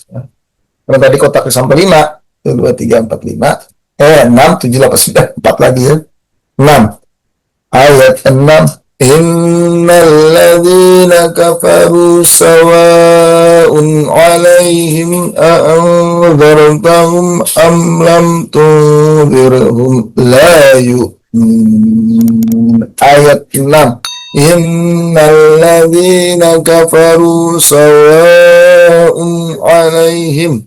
terus. Karena tadi kotaknya sampai 5, 1, 2, 3, 4, 5, 6, 7, 8, 9, 4 lagi ya. 6. Ayat 6. Innal ladzina kafaru sawa'un 'alaihim a'anzartahum am lam tunzirhum la yu'minun. Ayat 6. Innal ladzina kafaru sawa'un 'alaihim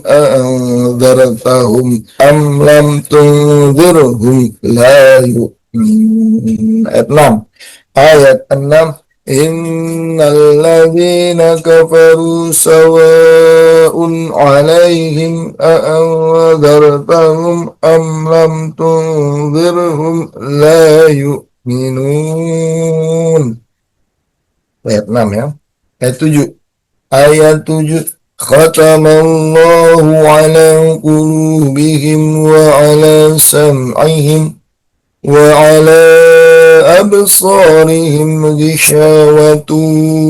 a'anzartahum am lam tunzirhum la yu'minun. Ayat 6. Ayat 6. Innal ladzina kafaru sawa'un 'alaihim a'anzartahum am lam tunzirhum la yu'minun. Ayat 6 ya. Ayat 7. Ayat 7. Khatamallahu ala qulubihim wa ala sam'ihim wa ala absarihim ghishawatu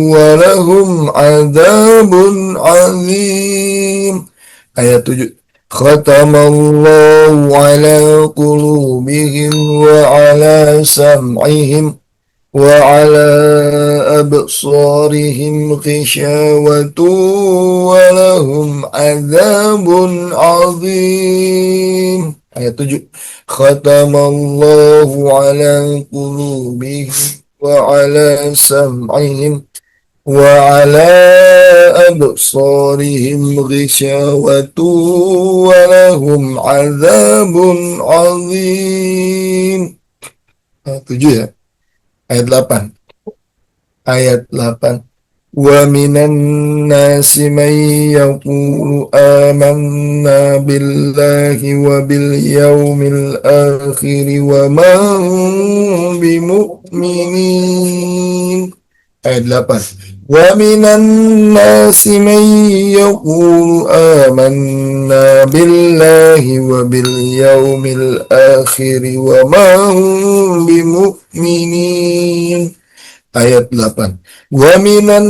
wa lahum adabun azim. Ayat 7. Khatamallahu ala qulubihim wa ala sam'ihim وعلى أبصارهم غشاوة ولهم عذاب عظيم. Ayat 7. Khatamallahu ala qulubihim wa ala sam'ihim wa ala absarihim ghishawatu wa lahum azabun azim. Ayat 7 ya. Ayat 8. Ayat 8. Wa minan nasi man yaqulu amanna billahi wa bil yawmil akhir wa ma hum bimu'minin. Ayat 8. Wa minan nasi man yaqulu amanna billahi wa bil yawmil akhir wa ma hum bimu'minin. Ayat 8. Wa minan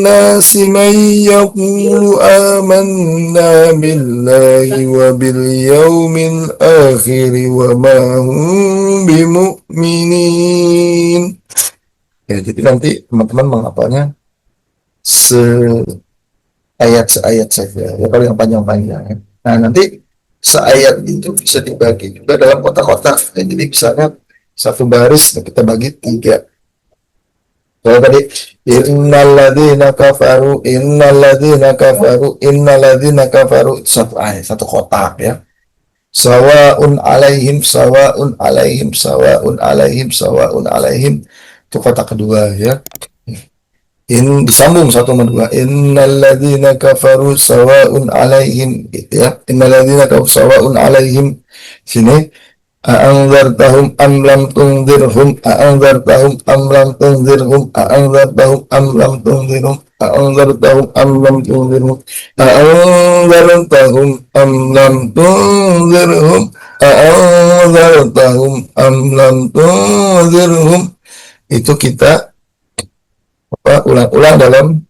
nasi man yaqulu amanna billahi wa bil yawmil akhir wa ma hum bimu'minin. Ya, jadi nanti teman-teman menghafalnya seayat saja ya, kalau yang panjang-panjang ya. Nah, nanti seayat itu bisa dibagi juga dalam kotak-kotak ya, jadi misalnya satu baris kita bagi 3. Kalau tadi innalladzina kafaru satu ayat, satu kotak ya. Sawa'un alaihim itu kotak kedua ya. Disambung 1 sama 2. Innalladzina kafaru sawa'un alaihim gitu ya. Innalladzina kafaru sawa'un alaihim. Sini a'anzartahum am lam tunzirhum a'anzartahum am lam tunzirhum a'anzartahum am lam tunzirhum a'anzartahum am lam tunzirhum a'anzartahum am lam tunzirhum a'anzartahum am lam tunzirhum. Itu kita ulang-ulang dalam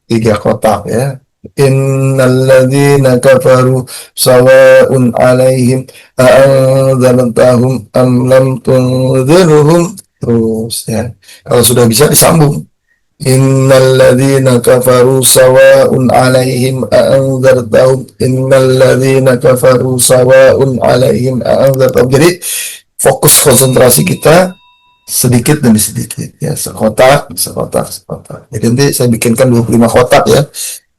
3 kotak ya. Innalladzina kafaru sawa'un 'alaihim a'anzartahum am lam tunzirhum. Terus ya. Kalau sudah bisa disambung. Innalladzina kafaru sawa'un 'alaihim a'anzartahum innalladzina kafaru sawa'un 'alaihim a'anzartahum. Jadi fokus konsentrasi kita sedikit demi sedikit ya, sekotak. Jadi nanti saya bikinkan 25 kotak ya.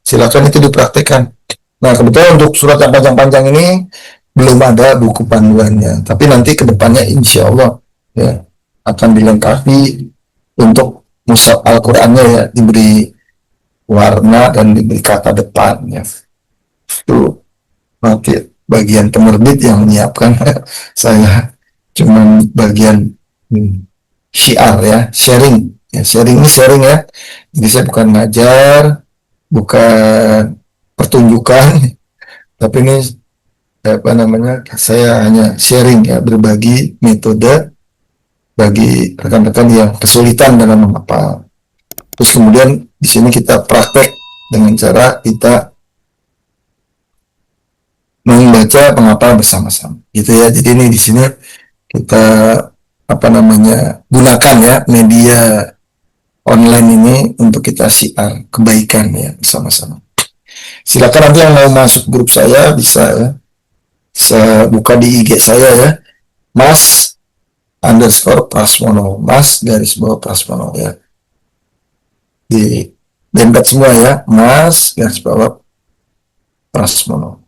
Silakan itu dipraktikkan. Nah, kebetulan untuk surat yang panjang-panjang ini belum ada buku panduannya, tapi nanti kedepannya insya Allah ya akan dilengkapi untuk mushaf Al-Qur'annya ya, diberi warna dan diberi kata depan ya. Itu nanti bagian penerbit yang menyiapkan. Saya cuma bagian syiar ya, sharing ya, sharing ya. Jadi saya bukan ngajar, bukan pertunjukan, tapi ini saya hanya sharing ya, berbagi metode bagi rekan-rekan yang kesulitan dalam menghafal. Terus kemudian di sini kita praktek dengan cara kita membaca penghafal bersama-sama gitu ya. Jadi ini di sini kita apa namanya gunakan ya media online ini untuk kita siar kebaikan ya bersama-sama. Silakan nanti yang mau masuk grup saya bisa ya, bisa buka di IG saya ya, Mas underscore Prasmono, Mas garis bawah Prasmono ya, di dempet semua ya, Mas garis bawah Prasmono.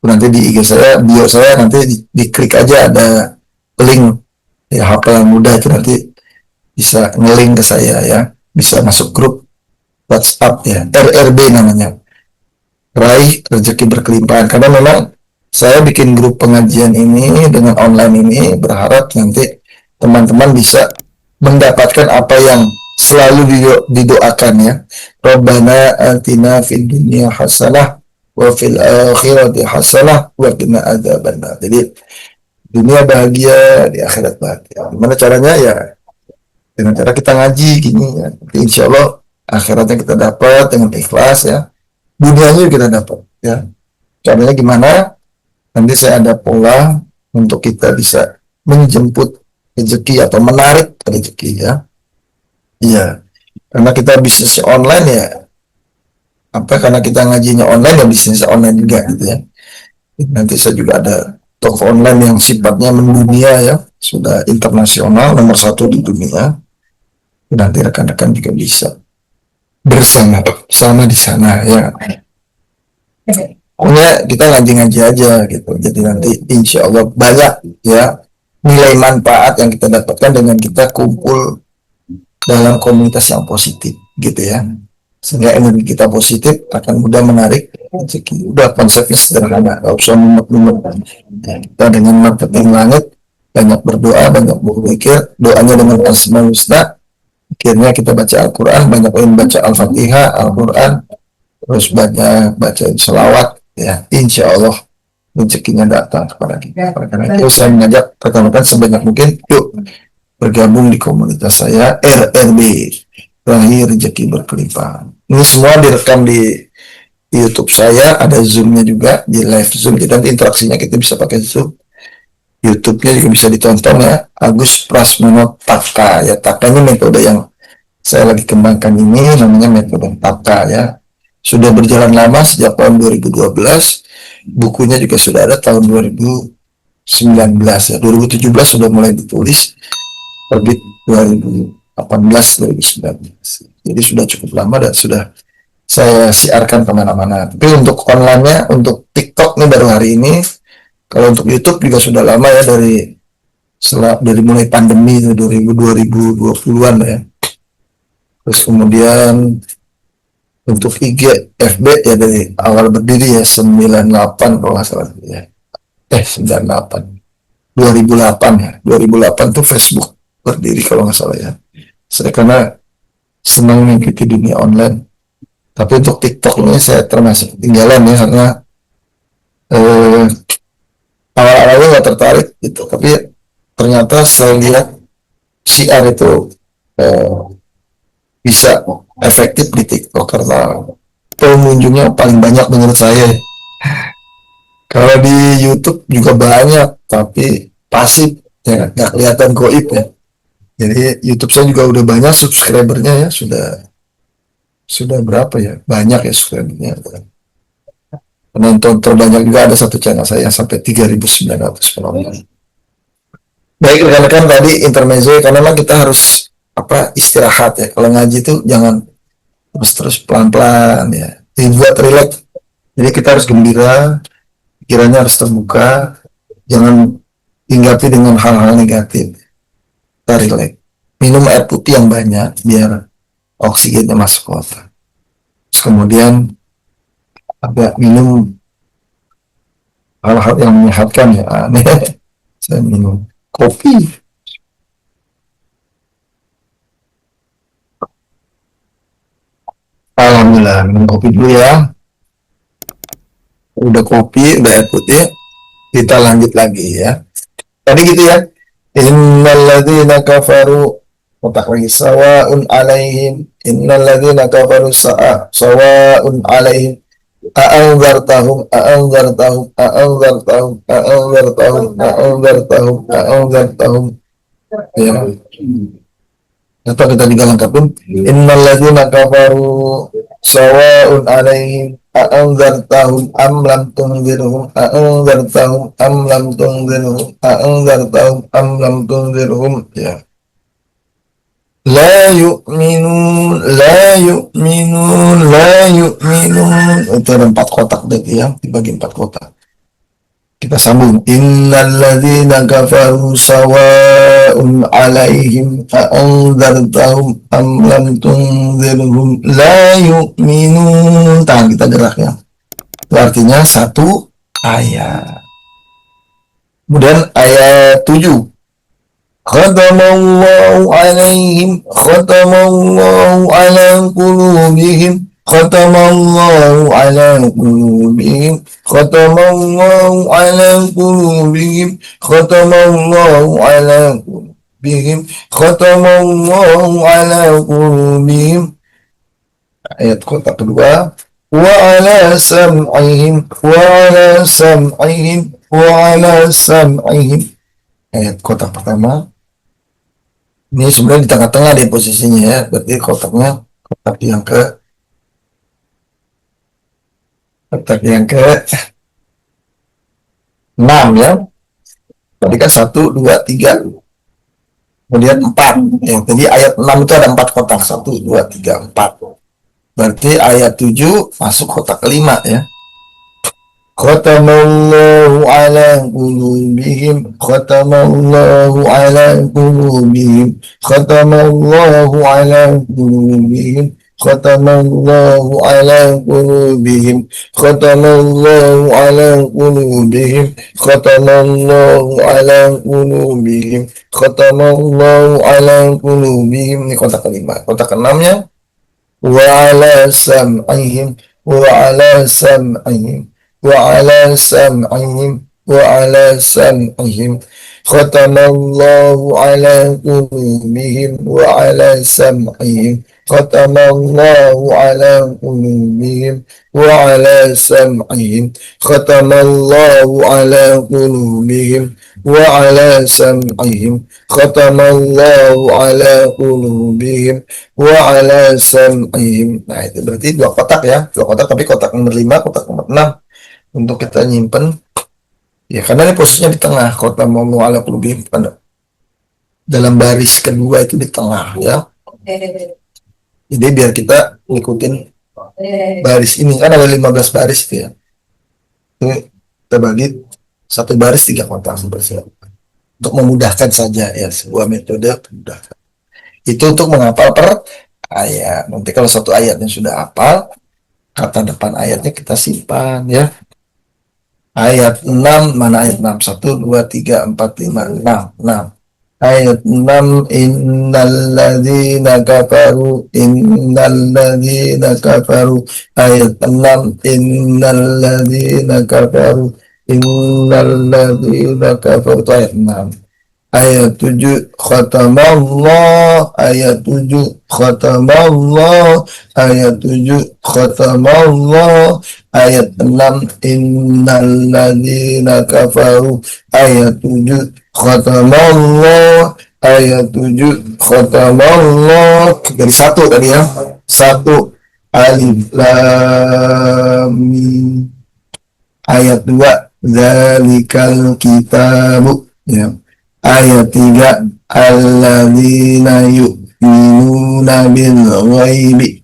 Nanti di IG saya, bio saya nanti diklik aja ada link ya, HP yang mudah itu nanti bisa ngelink ke saya ya, bisa masuk grup WhatsApp ya, RRB namanya, Raih Rezeki Berkelimpahan. Karena memang saya bikin grup pengajian ini dengan online ini berharap nanti teman-teman bisa mendapatkan apa yang selalu didoakan ya. Rabbana atina fid dunya hasanah wa fil akhirati hasanah wa qina adzabannar. Jadi dunia bahagia, di akhirat bahagia. Gimana caranya ya? Dengan cara kita ngaji gini ya. Tapi insya Allah akhiratnya kita dapat dengan ikhlas ya. Dunianya kita dapat ya. Caranya gimana? Nanti saya ada pola untuk kita bisa menjemput rezeki atau menarik rezeki ya. Iya, karena kita bisnis online ya, apa karena kita ngajinya online ya bisnis online juga gitu ya. Nanti saya juga ada toko online yang sifatnya mendunia ya, sudah internasional nomor satu di dunia. Nanti rekan-rekan juga bisa bersama di sana ya. Pokoknya kita ngaji-ngaji aja gitu. Jadi nanti insya Allah banyak ya nilai manfaat yang kita dapatkan dengan kita kumpul dalam komunitas yang positif gitu ya. Sehingga energi kita positif akan mudah menarik rezeki. Udah konsepnya sederhana, gak usah mumet-mumet. Ya, kita dengan marketing langit, banyak berdoa, banyak berzikir, doanya dengan Asmaul Husna. Akhirnya kita baca Al-Quran, banyak baca Al-Fatihah, Al-Quran, terus banyak baca selawat, ya insya Allah rezekinya datang kepada kita. Karena itu saya mengajak rekan-rekan sebanyak mungkin, yuk bergabung di komunitas saya RRB, Raih Rezeki Berkelimpahan. Ini semua direkam di YouTube saya, ada Zoom-nya juga, di live Zoom. Jadi nanti interaksinya kita bisa pakai Zoom. YouTube-nya juga bisa ditonton ya, Agus Prasmono Taka ya. Taka ini metode yang saya lagi kembangkan ini, namanya metode Taka ya. Sudah berjalan lama sejak tahun 2012, bukunya juga sudah ada tahun 2019 ya. 2017 sudah mulai ditulis, terbit 2018-2019. Jadi sudah cukup lama dan sudah saya siarkan kemana-mana. Tapi untuk online-nya, untuk TikTok nih baru hari ini. Kalau untuk YouTube juga sudah lama ya, dari mulai pandemi 2020-an ya. Terus kemudian untuk IG, FB ya dari awal berdiri ya 98 kalau nggak salah ya. 98. 2008 ya. 2008 tuh Facebook berdiri kalau nggak salah ya. Saya karena senang mengikuti dunia online. Tapi untuk TikTok ini saya termasuk ketinggalan ya, karena awal-awalnya nggak tertarik gitu. Tapi ternyata saya lihat siar itu bisa efektif di TikTok karena pengunjungnya paling banyak menurut saya. Kalau di YouTube juga banyak, tapi pasif ya, nggak kelihatan goib ya. Jadi YouTube saya juga udah banyak subscribernya ya, sudah berapa ya, banyak ya subscribernya. Penonton terbanyak juga ada satu channel saya sampai 3.900 penonton. Baik rekan-rekan, tadi intermezzo karena memang kita harus istirahat ya. Kalau ngaji itu jangan terus pelan-pelan ya. Dibuat relax. Jadi kita harus gembira, pikirannya harus terbuka, jangan hinggapi dengan hal-hal negatif. Kita relax. Minum air putih yang banyak biar oksigennya masuk ke otak. Terus kemudian agak minum hal-hal yang menyehatkan ya. Aneh. Saya minum kopi. Alhamdulillah, minum kopi dulu ya. Udah kopi, udah air putih, kita lanjut lagi ya. Tadi gitu ya. Innalladzina kafaru kotak lagi sawa'un alaihim innalladzina kafaru sawa'un alaihim a'anzartahum ya. Atau kita juga lengkapin innalladzina kafaru sawa'un alaihim a'anzartahum am lam tunzirhum ya. La yu'minun itu ada 4 kotak tadi ya, dibagi 4 kotak. Kita sambung innalladzina kafaru sawa'un alaihim a'anzartahum am lam tunzirhum la yu'minun. Tangan kita geraknya. Itu artinya satu ayat. Kemudian ayat 7. Khatamallahu alaihim khatamallahu ala qulubihim khatamallahu ala qulubihim khatamallahu ala qulubihim khatamallahu ala qulubihim khatamallahu ala qulubihim. Ayat kotak kedua wa ala sam'ihim ayat kotak pertama. Ini sebenarnya di tengah-tengah deh posisinya ya, berarti kotak yang ke 6 ya. Tadi kan 1, 2, 3. Kemudian 4. Ya, jadi ayat 6 itu ada 4 kotak. 1, 2, 3, 4. Berarti ayat 7 masuk kotak kelima ya. Khatamallahu ala qulubihim khatamallahu ala qulubihim khatamallahu ala qulubihim khatamallahu ala qulubihim khatamallahu ala qulubihim khatamallahu ala qulubihim khatamallahu ala qulubihim. Ini kotak kelima. Kotak keenamnya wa ala sam'ihim wa ala sam'ihim وعلى سمعهم ختم الله على قلوبهم وعلى سمعهم ختم الله على قلوبهم وعلى سمعهم ختم الله على قلوبهم وعلى سمعهم ختم الله على قلوبهم وعلى سمعهم. Nah itu berarti 2 kotak ya, 2 kotak, tapi kotak nomor 5, kotak nomor 6 untuk kita nyimpen ya, karena ini posisinya di tengah. Kota mau ala qulubihim dalam baris kedua itu di tengah ya. Jadi biar kita ngikutin baris ini kan ada 15 baris itu ya. Ini kita bagi satu baris 3 kotak seperti itu untuk memudahkan saja ya, sebuah metode memudahkan. Itu untuk menghafal per ayat. Nanti kalau satu ayatnya sudah hafal, kata depan ayatnya kita simpan ya. Ayat 6, mana ayat 6? 1, 2, 3, 4, 5, 6. Ayat 6, innalladzina kafaru. Ayat 6, innalladzina kafaru. Itu ayat 6. Ayat 7 khatamallah, ayat 7 khatamallah, ayat 7 khatamallah, ayat 6 innalladzina kafaru, ayat 7 khatamallah, ayat 7 khatamallah. Dari 1 tadi ya, 1 alif lam mim. Ayat 2 zalikal kitabu ya. Ayat 3 alladzina yu'minuna bil ghaibi.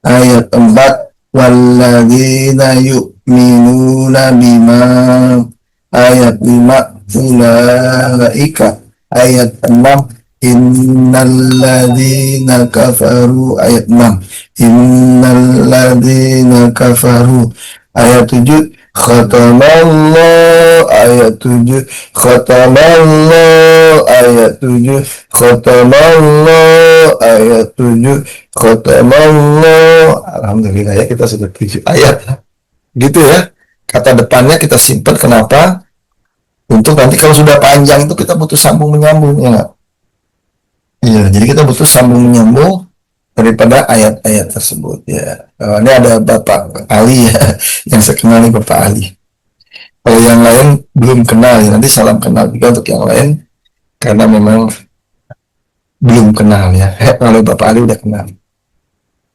Ayat 4 walladzina yu'minuna bima. Ayat 5 ulaika. Ayat 6 innalladzina kafaru. Ayat 6 innalladzina kafaru. Ayat 7 khatamallah, ayat 7 khatamallah, ayat 7 khatamallah, ayat 7 khatamallah. Alhamdulillah ya, kita sudah 7 ayat gitu ya. Kata depannya kita simpan. Kenapa? Untuk nanti kalau sudah panjang itu kita butuh sambung menyambung ya. Iya, jadi kita butuh sambung menyambung daripada ayat-ayat tersebut ya. Ini ada Bapak Ali ya, yang saya kenal nih Bapak Ali. Kalau yang lain belum kenal ya, nanti salam kenal juga untuk yang lain karena memang belum kenal ya. Kalau Bapak Ali udah kenal.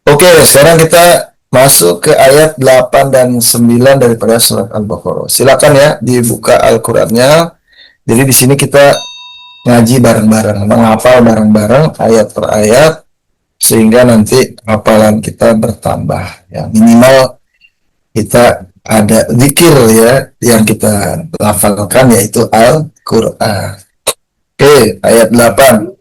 Oke, sekarang kita masuk ke ayat 8 dan 9 daripada surat Al-Baqarah. Silakan ya dibuka Al-Qur'annya. Jadi di sini kita ngaji bareng-bareng, menghafal bareng-bareng ayat per ayat sehingga nanti hafalan kita bertambah. Ya, minimal kita ada zikir ya yang kita hafalkan yaitu Al-Qur'an. Oke, ayat 8.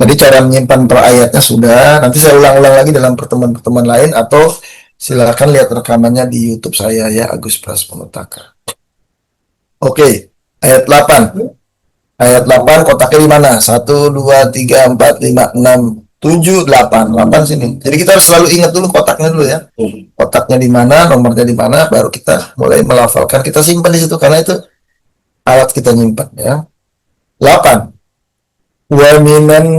Tadi cara menyimpan per ayatnya sudah. Nanti saya ulang-ulang lagi dalam pertemuan-pertemuan lain atau silakan lihat rekamannya di YouTube saya ya, Agus Prasmonotaka. Oke, ayat 8. Ayat 8 kotaknya di mana? 1, 2, 3, 4, 5, 6, 7, 8. 8 sini. Jadi kita harus selalu ingat dulu kotaknya dulu ya. Kotaknya di mana, nomornya di mana, baru kita mulai melafalkan. Kita simpan di situ karena itu alat kita nyimpan ya. 8. Wa minan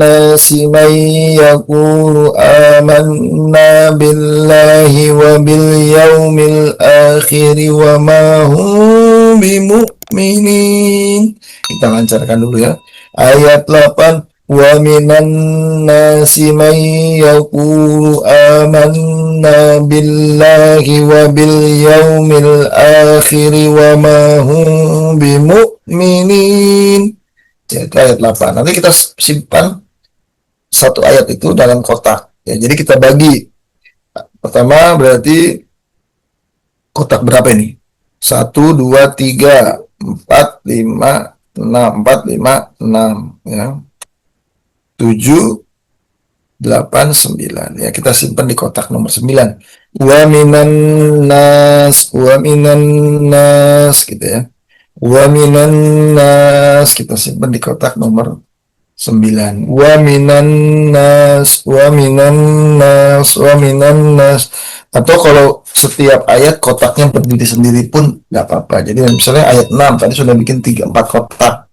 nasi man yaqulu amanna billahi wa bil yaumil akhir wa ma hum bimu'minin. Kita lancarkan dulu ya. Ayat 8. Wa minan nasi man yaqulu amanna billahi wa bil yaumil akhir wa ma hum bimu'minin. Itu ayat 8. Nanti kita simpan satu ayat itu dalam kotak. Ya, jadi kita bagi. Pertama berarti kotak berapa ini? 1, 2, 3, 4, 5, 6. 4, 5, 6. Ya. 7, 8, 9. Ya, kita simpan di kotak nomor 9. Wa minan nas gitu ya. Wa minan nas kita simpan di kotak nomor 9. Wa minan nas. Atau kalau setiap ayat kotaknya berdiri sendiri pun nggak apa-apa. Jadi misalnya ayat 6 tadi sudah bikin 4 kotak.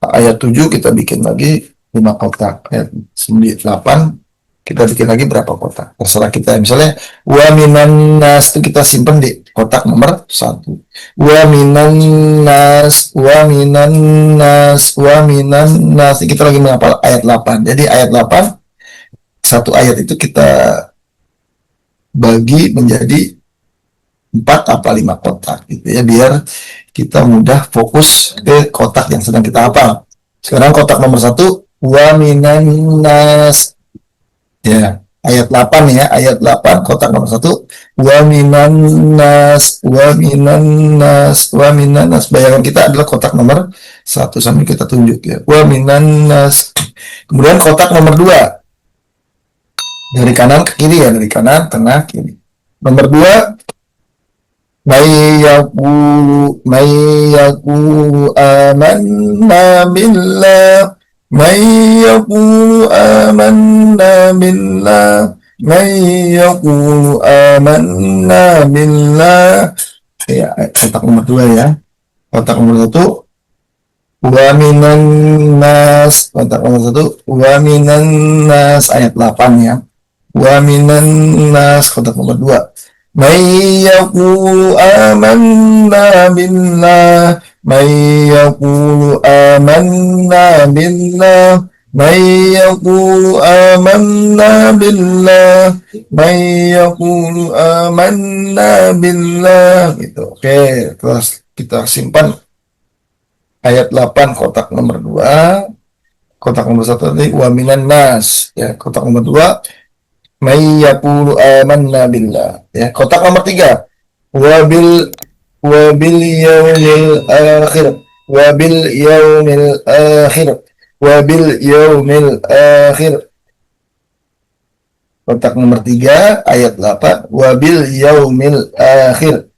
Ayat 7 kita bikin lagi 5 kotak. Ayat 8 kita bikin lagi berapa kotak, terserah kita. Misalnya wa minan nas itu kita simpan di kotak nomor 1. Wa minan nas kita lagi menghafal ayat 8. Jadi ayat 8 satu ayat itu kita bagi menjadi 4 apa 5 kotak gitu ya, biar kita mudah fokus ke kotak yang sedang kita hafal. Sekarang kotak nomor 1 wa minan nas. Ya, ayat 8 ya, ayat 8 kotak nomor 1 wa minan nas. Bayangan kita adalah kotak nomor 1 sambil kita tunjuk ya. Wa minan nas. Kemudian kotak nomor 2 dari kanan ke kiri ya, dari kanan tengah kiri. Nomor 2 may yaqulu amanna billah. Man yaqulu amanna billah. Ya, kotak nomor 2 ya. Kotak nomor 1 wa minan nas. Kotak nomor 1 wa minan nas ayat 8 ya. Wa minan nas kotak nomor 2. Man yaqulu amanna billah. Man yaqulu amanna billah. Man yaqulu amanna billah. Man yaqulu amanna billah. Gitu. Oke, terus kita simpan ayat 8 kotak nomor 2. Kotak nomor 1 tadi wa minan nas ya. Kotak nomor 2 may yaqulu amanna billah ya. Kotak nomor 3 wabil yaumil akhir. Kotak nomor 3 ayat 8 wabil yaumil akhir.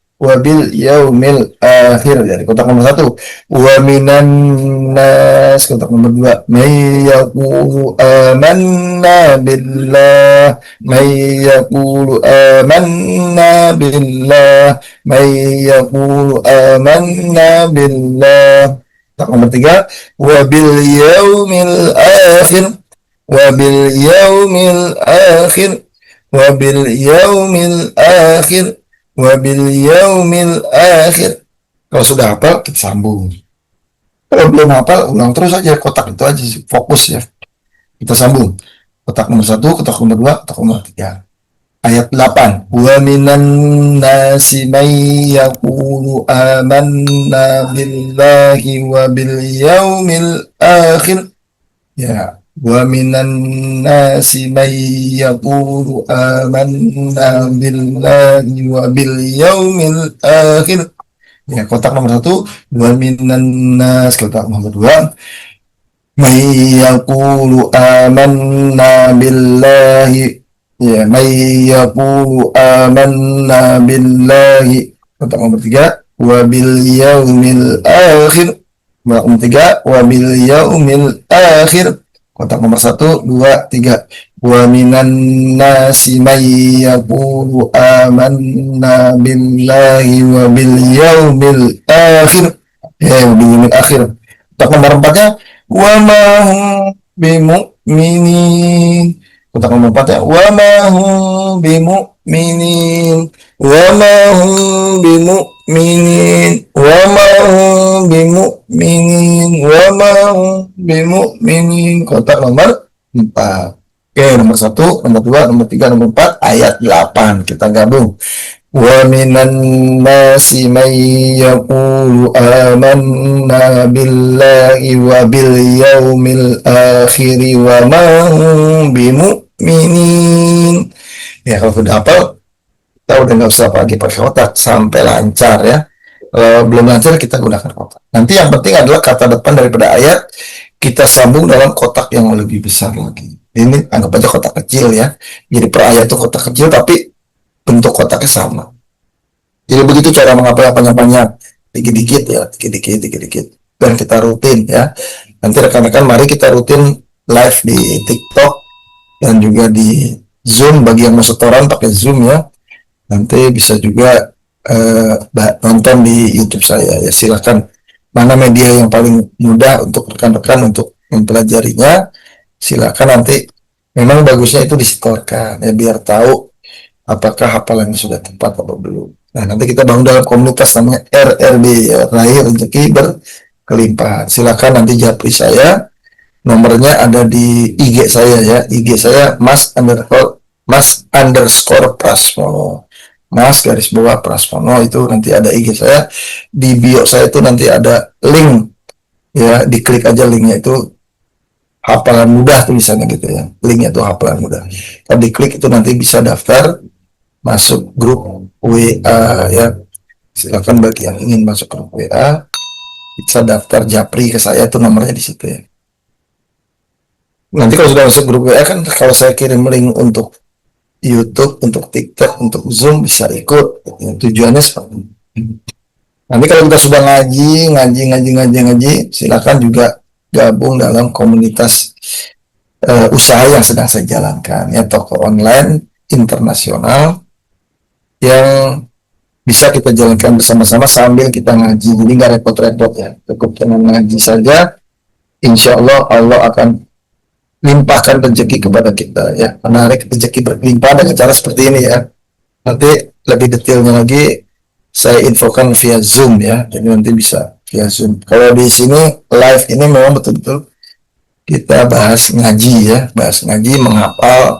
Dari kotak nomor 1 wa minan nas. Kotak nomor 2 may yaqulu amanna billah. May yaqulu amanna billah. May yaqulu amanna billah. Kotak nomor 3, wabil yaumil akhir, wabil yaumil akhir, wabil yaumil akhir, wabil yaumil akhir. Kalau sudah hafal, kita sambung. Kalau belum hafal, ulang terus aja kotak itu aja, fokus ya. Kita sambung. Kotak nomor 1, kotak nomor 2, kotak nomor 3. Ayat 8. Wa minan nasi may yaqulu amanna billahi wa bil yaumil akhir. Ya, wa minan nasi may yaqulu amanna billahi wa bil yaumil akhir. Ya, kotak nomor 1, wa minan nas, kotak nomor 2, may yaqulu amanna billahi. Ya, may yaqulu amanna billahi. Kotak nomor 3, wa bil yaumil akhir. Kotak nomor 3, wa bil yaumil akhir. Kotak nomor 1, 2, 3. Wa minan nasi may yaqulu amanna billahi wa bil yaumil akhir. Ya, wa bil yaumil akhir. Kotak nomor 4-nya, wa ma hum bimu'minin. Kotak nomor 4-nya, wa ma hum bimu'minin, wa ma hum bimu'minin, wa ma hum bimu'minin, wa ma hum bimu'minin. Kotak nomor 4. Oke, nomor 1, nomor 2, nomor 3, nomor 4, ayat 8. Kita gabung. Wa minan nasi may yaqulu amanna billahi wa bil yaumil akhir wa ma hum bimu'minin. Ya, kalau sudah hafal, kita udah nggak usah lagi pakai kotak sampai lancar ya. Kalau belum lancar, kita gunakan kotak. Nanti yang penting adalah kata depan daripada ayat kita sambung dalam kotak yang lebih besar lagi. Ini anggap aja kotak kecil ya. Jadi per ayat itu kotak kecil, tapi bentuk kotaknya sama. Jadi begitu cara menghafal yang panjang-panjang, dikit-dikit ya, dikit-dikit. Dan kita rutin ya. Nanti rekan-rekan mari kita rutin live di TikTok dan juga di Zoom bagi yang mau setoran pakai Zoom ya. Nanti bisa juga nonton di YouTube saya ya. Silakan, mana media yang paling mudah untuk rekan-rekan untuk mempelajarinya. Silakan, nanti memang bagusnya itu disetorkan ya, biar tahu apakah hafalannya sudah tepat atau belum. Nah, nanti kita bangun dalam komunitas namanya RRB ya, Raih Rezeki Berkelimpahan. Silakan nanti japri saya, nomornya ada di IG saya ya, IG saya Mas_Prasmono, Mas garis bawah Prasmono, itu nanti ada IG saya. Di bio saya itu nanti ada link ya, diklik aja linknya, itu hafalan mudah tulisannya gitu ya, linknya itu hafalan mudah. Kalau diklik itu nanti bisa daftar masuk grup WA ya. Silakan bagi yang ingin masuk grup WA bisa daftar japri ke saya, itu nomornya di situ ya. Nanti kalau sudah masuk grup WA kan, kalau saya kirim link untuk YouTube, untuk TikTok, untuk Zoom bisa ikut. Tujuannya seperti itu. Nanti kalau kita sudah ngaji, silakan juga gabung dalam komunitas usaha yang sedang saya jalankan ya, toko online internasional yang bisa kita jalankan bersama-sama sambil kita ngaji. Jadi nggak repot-repot ya, cukup dengan ngaji saja, insya Allah Allah akan limpahkan rezeki kepada kita ya, menarik rezeki berlimpah dengan cara seperti ini ya. Nanti lebih detailnya lagi saya infokan via Zoom ya, jadi nanti bisa via Zoom. Kalau di sini live ini memang betul-betul kita bahas ngaji ya, bahas ngaji, menghafal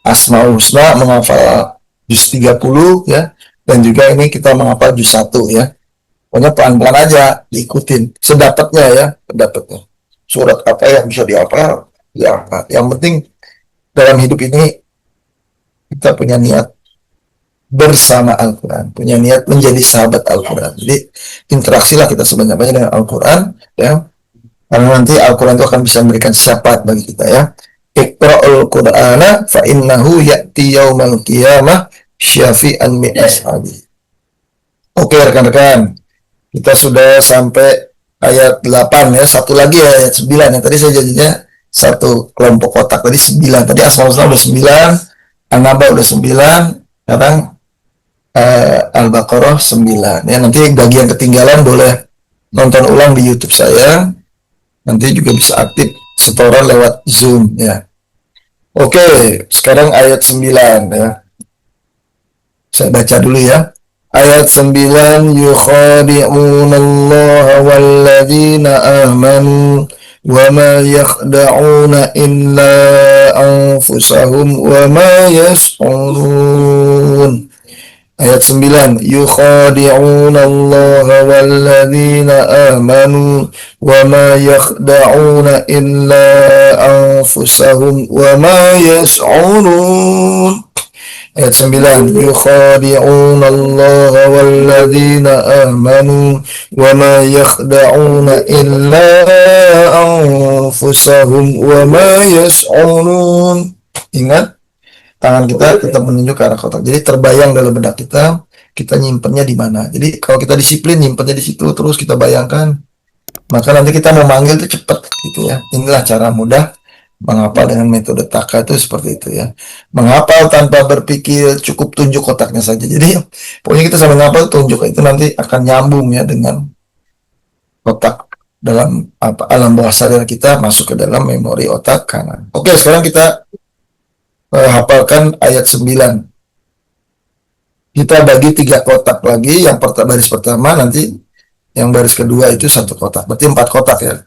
Asmaul Husna, menghafal juz 30 ya, dan juga ini kita menghafal juz 1 ya. Pokoknya pelan-pelan aja, diikutin sedapatnya ya, sedapatnya. Surat apa yang bisa dihafal ya, yang penting dalam hidup ini kita punya niat bersama Al-Quran, punya niat menjadi sahabat Al-Quran. Jadi interaksilah kita sebanyak-banyak dengan Al-Quran ya, karena nanti Al-Quran itu akan bisa memberikan syafaat bagi kita ya. Iqra'ul Qur'ana fa innahu ya'ti yaumal qiyamah syafi'an min ashabi. Oke rekan-rekan, kita sudah sampai ayat 8 ya, satu lagi ya, ayat 9 ya. Tadi saya janjinya satu kelompok kotak, tadi 9, tadi Asmaul Husna udah 9, An-Naba udah 9, sekarang Al-Baqarah 9 ya. Nanti bagi yang ketinggalan boleh nonton ulang di YouTube saya. Nanti juga bisa aktif setoran lewat Zoom ya. Oke, sekarang ayat 9 ya. Saya baca dulu ya. Ayat 9, yukhadi'unallaha walladzina amanu wa ma yakhda'una illa anfusahum wa ma yash'urun. Ayat 9, yukhadi'unallaha walladzina amanu wa ma yakhda'una illa anfusahum wa ma yash'urun. Ayat 9, yukhadi'una Allah walladzina amanu wa ma yakhda'una illa anfusahum wa ma yash'urun. Ingat, tangan kita tetap menunjuk ke arah kotak. Jadi terbayang dalam benak kita nyimpennya di mana. Jadi kalau kita disiplin nyimpennya di situ, terus kita bayangkan, maka nanti kita mau manggil itu cepat gitu ya. Inilah cara mudah menghafal dengan metode Taka itu seperti itu ya. Menghafal tanpa berpikir, cukup tunjuk kotaknya saja. Jadi pokoknya kita sambil menghafal tunjuk, itu nanti akan nyambung ya dengan kotak dalam alam bawah sadar kita, masuk ke dalam memori otak kanan. Oke, sekarang kita hafalkan ayat 9. Kita bagi 3 kotak lagi. Yang baris pertama, nanti yang baris kedua itu 1 kotak. Berarti 4 kotak ya.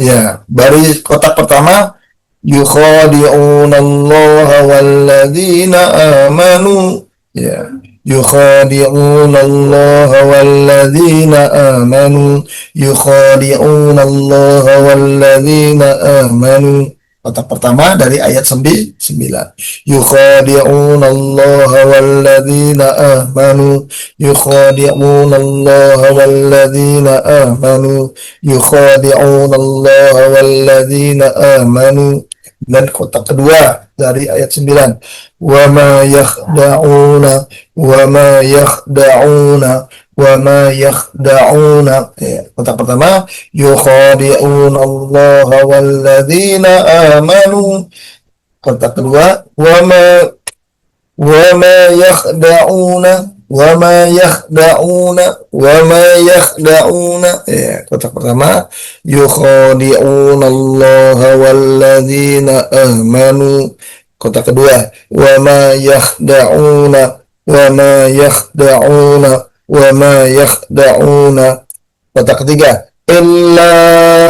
Ya, baris kotak pertama, yukhadi'unallaha walladzina amanu. Ya, yukhadi'unallaha walladzina amanu. Yukhadi'unallaha walladzina amanu. Kotak pertama dari ayat 9. Yukhadi'unallaha walladzina amanu. Yukhadi'unallaha walladzina amanu. Yukhadi'unallaha walladzina amanu. Dan kotak kedua dari ayat 9. Wa ma yakhda'una wa ma yakhda'una wa ma yakhda'una. Kotak pertama, yukhadi'unallaha walladzina amanu. Kotak kedua, wa ma yakhda'una wa ma yakhda'una wa ma yakhda'una. Kotak pertama, yukhadi'unallaha walladzina amanu. Kotak kedua, wa ma yakhda'una wa ma yakhda'una wa ma yakhda'una. Kotak ketiga, illa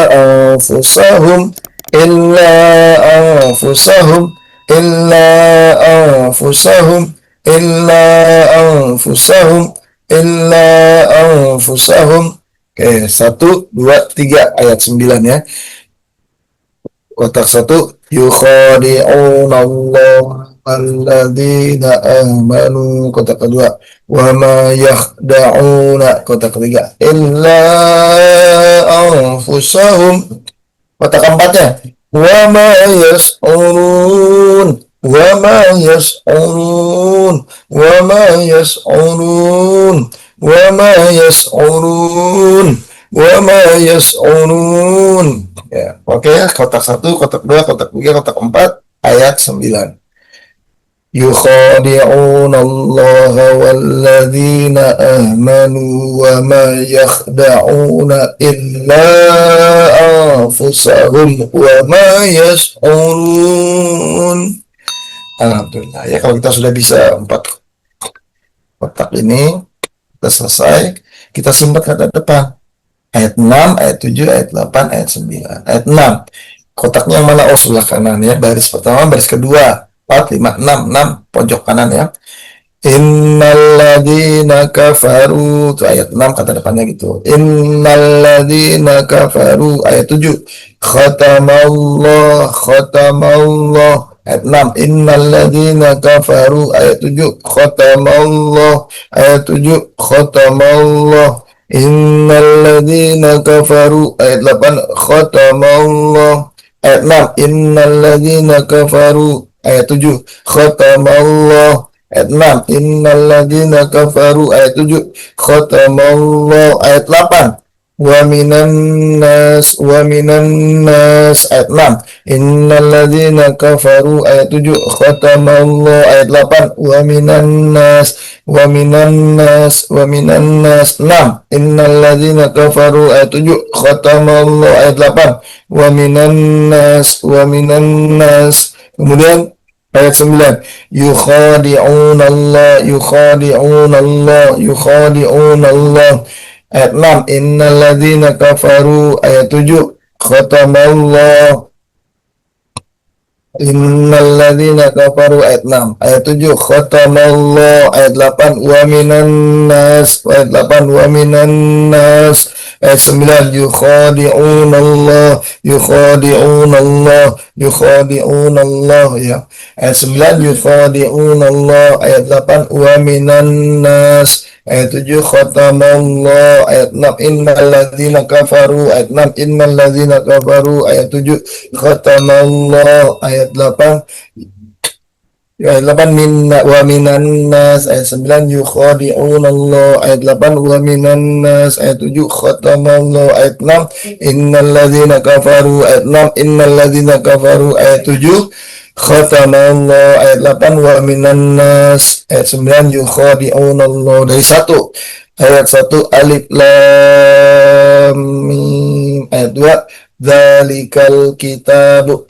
anfusahum illa anfusahum illa anfusahum illa anfusahum illa anfusahum. Oke, 1, 2, 3 ayat 9 ya. Kotak 1, yukhadi'unallaha walladzina amanu. Kotak kedua, wa ma yakhda'una. Kotak ketiga, illa anfusahum. Kotak keempatnya, wa ma yash'urun wa ma yash'urun wa ma yash'urun wa ma yash'urun wa ma yash'urun. Ya, oke, kotak 1, kotak 2, kotak 3, kotak 4 ayat 9. Yukhadi'unallaha walladzina amanu wa ma yakhda'una illa anfusahum wa ma yash'urun. Alhamdulillah ya, kalau kita sudah bisa 4 kotak ini, kita selesai, kita simpan ke depan. Ayat 6, ayat 7, ayat 8, ayat 9. Ayat 6, kotaknya yang mana? Oh, sebelah kanan ya. Baris pertama, baris kedua, 4, 5, 6, 6, pojok kanan ya. Innalladzina kafaru, itu ayat 6 kata depannya gitu. Innalladzina kafaru, ayat 7. Khatamallah, khatamallah. Ayat 6, innalladzina kafaru, ayat 7. Khatamallah, ayat 7. Khatamallah. Innalladzina kafaru, ayat 8. Khatamallah. Ayat 6, innalladzina kafaru, ayat 7. Khatamallah. Ayat 6, innalladzina kafaru, ayat 7. Khatamallah. Ayat 8, wa minan nas ayat 6. Innalladzina kafaru ayat 7. Khatamallah ayat 8. Wa minan nas 6. Innalladzina kafaru ayat 7. Khatamallah ayat 8. Wa minan nas. Kemudian ayat 9. Yukhadi'unallah. Ayat 6. Innalladzina kafaru. Ayat 7. Khatamallah. Innalladzina kafaru ayat 6. Ayat 7. Khatamallah. Ayat 8. Ayat 8. Wa minan nas. Ayat 9. Yukhadi'unallah. Ya. Ayat 9. Yukhadi'unallah. Ayat 8. Wa minan nas. Ayat 7. Khatamallah. Ayat 6. Innalladzina kafaru. Ayat 6. Innalladzina kafaru. Ayat 7. Khatamallah. Ayat 8. Ayat 8. Wa minan nas. Ayat 9. Yukhadi'unallah. Ayat 8. Wa minan nas. Ayat 7. Khatamallah. Ayat 6. Innalladzina kafaru. Ayat 6. Innalladzina kafaru. Ayat 7. Khatamallah. Ayat 8. Wa minan nas. Ayat 9. Yukhadi'unallah. Dari satu. Ayat 1. Alif lam mim. Ayat 2. Dzalikal kitabu.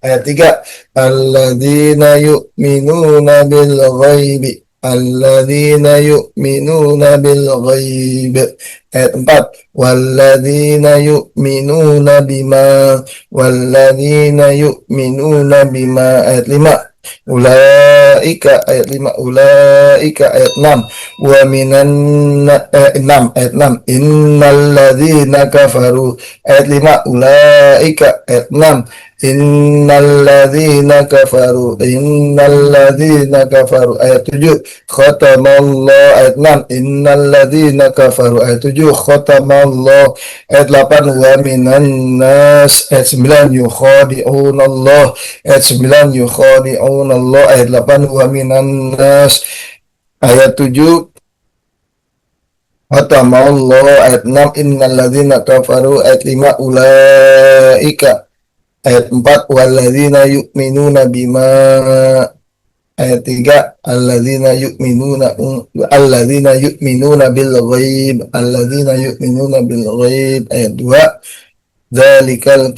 Ayat 3. Alladzina yu'minuna bil ghaibi. Ayat 4. Walladzina yu'minuna bima. Ayat 5. Ulaika. Ayat 5. Ulaika. Ayat 6. 6. Ayat 6. Innalladzina kafaru. Ayat 5. Ulaika. Ayat 6. Innalladzina kafaru. Ayat 7. Khatamallah. Ayat 6. Innalladzina kafaru. Ayat 7. Khatamallah. Ayat 8. Wa minan nas. Ayat 9. Yukhadi'unallah. Ayat 9. Yukhadi'unallah. Ayat 8. Wa minan nas. Ayat 7. Khatamallah. Ayat 6. Innalladzina kafaru. Ayat 5. Ulaika. Ayat 4. Walladzina yu'minuna bima. Ayat 3. Alladzina yu'minuna bil ghaib. Ayat 2. Dzalikal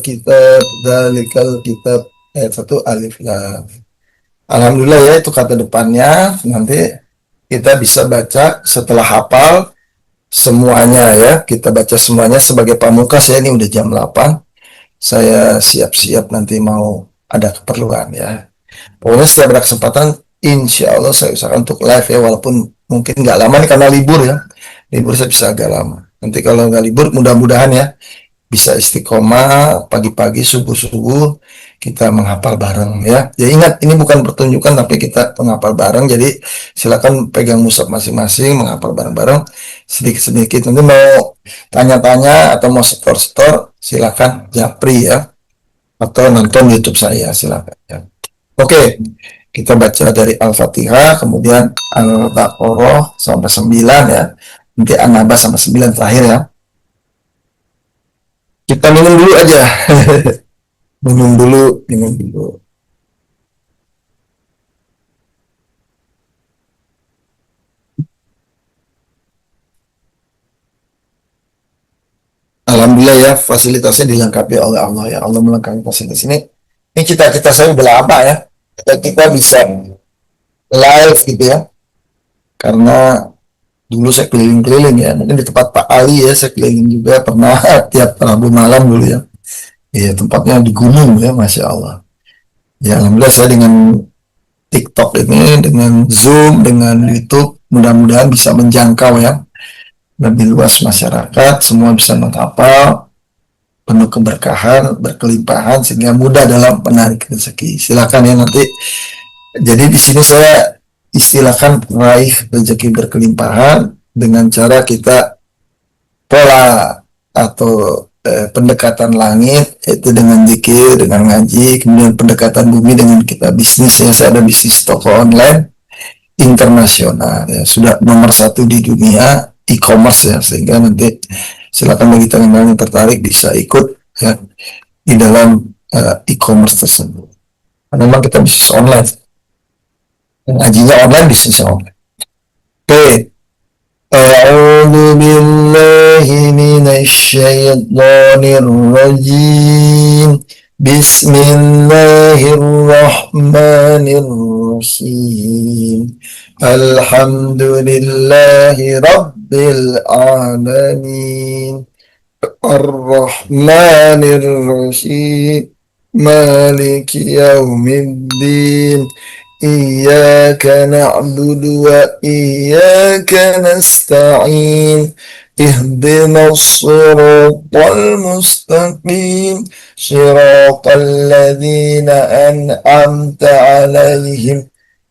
kitab. Ayat 1. Alif lam. Alhamdulillah ya, itu kata depannya. Nanti kita bisa baca setelah hafal semuanya ya. Kita baca semuanya sebagai pamungkas ya. Ini udah jam 8. Saya siap-siap nanti mau ada keperluan ya. Pokoknya setiap ada kesempatan, insya Allah saya usahakan untuk live ya. Walaupun mungkin nggak lama nih karena libur ya. Libur saya bisa agak lama. Nanti kalau nggak libur, mudah-mudahan ya bisa istiqomah pagi-pagi subuh-subuh kita menghafal bareng ya. Ya ingat, ini bukan pertunjukan tapi kita menghafal bareng. Jadi silakan pegang mushaf masing-masing, menghafal bareng-bareng sedikit-sedikit. Nanti mau tanya-tanya atau mau setor-setor silakan japri ya, atau nonton YouTube saya silakan ya. Oke, kita baca dari Al-Fatihah, kemudian Al-Baqarah sampai 9 ya. Nanti An-Naba sampai 9 terakhir ya. Kita minum dulu aja. minum dulu. Alhamdulillah ya, fasilitasnya dilengkapi oleh Allah ya. Allah melengkapi fasilitas ini. Ini cita-cita saya udah lama ya. Kita bisa live gitu ya. Karena dulu saya keliling-keliling ya. Mungkin di tempat Pak Ali ya, saya keliling juga pernah tiap Rabu malam dulu ya. Iya, tempatnya di gunung ya, Masya Allah. Ya, alhamdulillah saya dengan TikTok ini, dengan Zoom, dengan YouTube, mudah-mudahan bisa menjangkau ya lebih luas masyarakat, semua bisa menghafal, penuh keberkahan, berkelimpahan, sehingga mudah dalam menarik rezeki. Silakan ya nanti. Jadi di sini saya istilahkan raih rezeki berkelimpahan dengan cara kita pola atau pendekatan langit, yaitu dengan zikir, dengan ngaji, kemudian pendekatan bumi dengan kita bisnis ya. Saya ada bisnis toko online internasional ya, sudah nomor satu di dunia e-commerce ya, sehingga nanti silakan bagi teman-teman yang tertarik bisa ikut ya di dalam e-commerce tersebut. Karena memang kita bisnis online, ngajinya online, bisnisnya online. Oke, أعوذ بالله من الشيطان الرجيم بسم الله الرحمن الرحيم الحمد لله رب العالمين الرحمن الرحيم مالك يوم الدين إياك نعبد وإياك نستعين اهدنا الصراط المستقيم صراط الذين أنعمت عليهم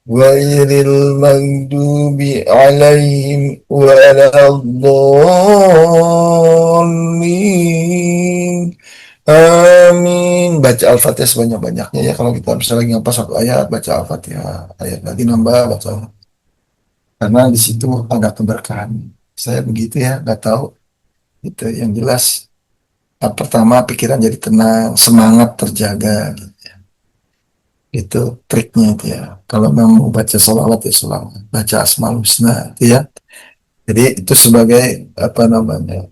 غير المغضوب عليهم ولا الضالين. Amin. Baca Al-Fatihah sebanyak-banyaknya ya. Kalau kita misalnya lagi ngapa satu ayat, baca Al-Fatihah. Ayat lagi nambah, baca. Karena di situ ada keberkahan. Saya begitu ya, nggak tahu. Itu yang jelas. Pertama, pikiran jadi tenang, semangat terjaga. Itu triknya itu ya. Kalau mau baca sholawat ya sholawat. Baca Asmaul Husna itu ya. Jadi itu sebagai apa namanya,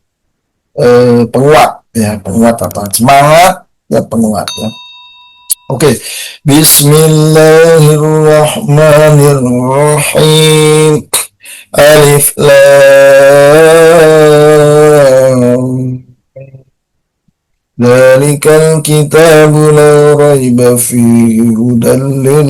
penguat ya, penguat apa, semangat dan penguat ya. Oke, Bismillahirrahmanirrahim. Alif Lam. Dzalikal kitabu la raiba fihi hudan lil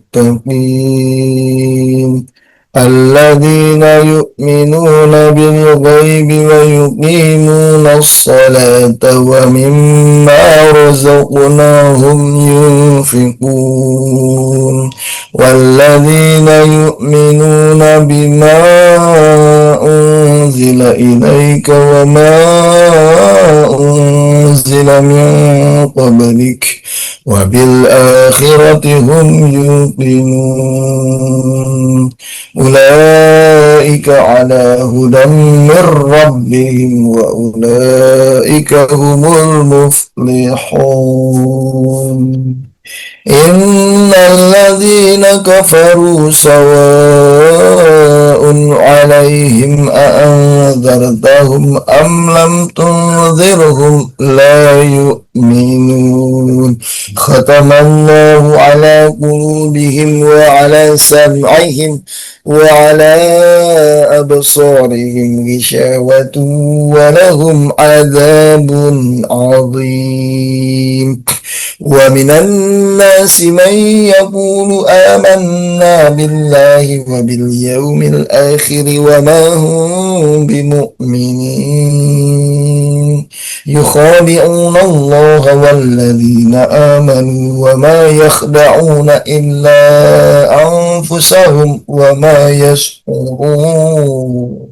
muttaqin. الذين يؤمنون بالغيب ويقيمون الصلاة ومما رزقناهم ينفقون والذين يؤمنون بما أنزل إليك وما أنزل من قبلك وبالآخرة هم يوقنون أولئك على هدى من ربهم وأولئك هم المفلحون إن الذين كفروا سواء عليهم أأنذرتهم أم لم تنذرهم لا يؤمنون ختم الله على قلوبهم وعلى سمعهم وعلى أبصارهم غشاوة ولهم عذاب عظيم ومن الناس من يقول آمنا بالله وباليوم الآخر وما هم بمؤمنين يخادعون الله والذين آمنوا وما يخدعون إلا أنفسهم وما يشعرون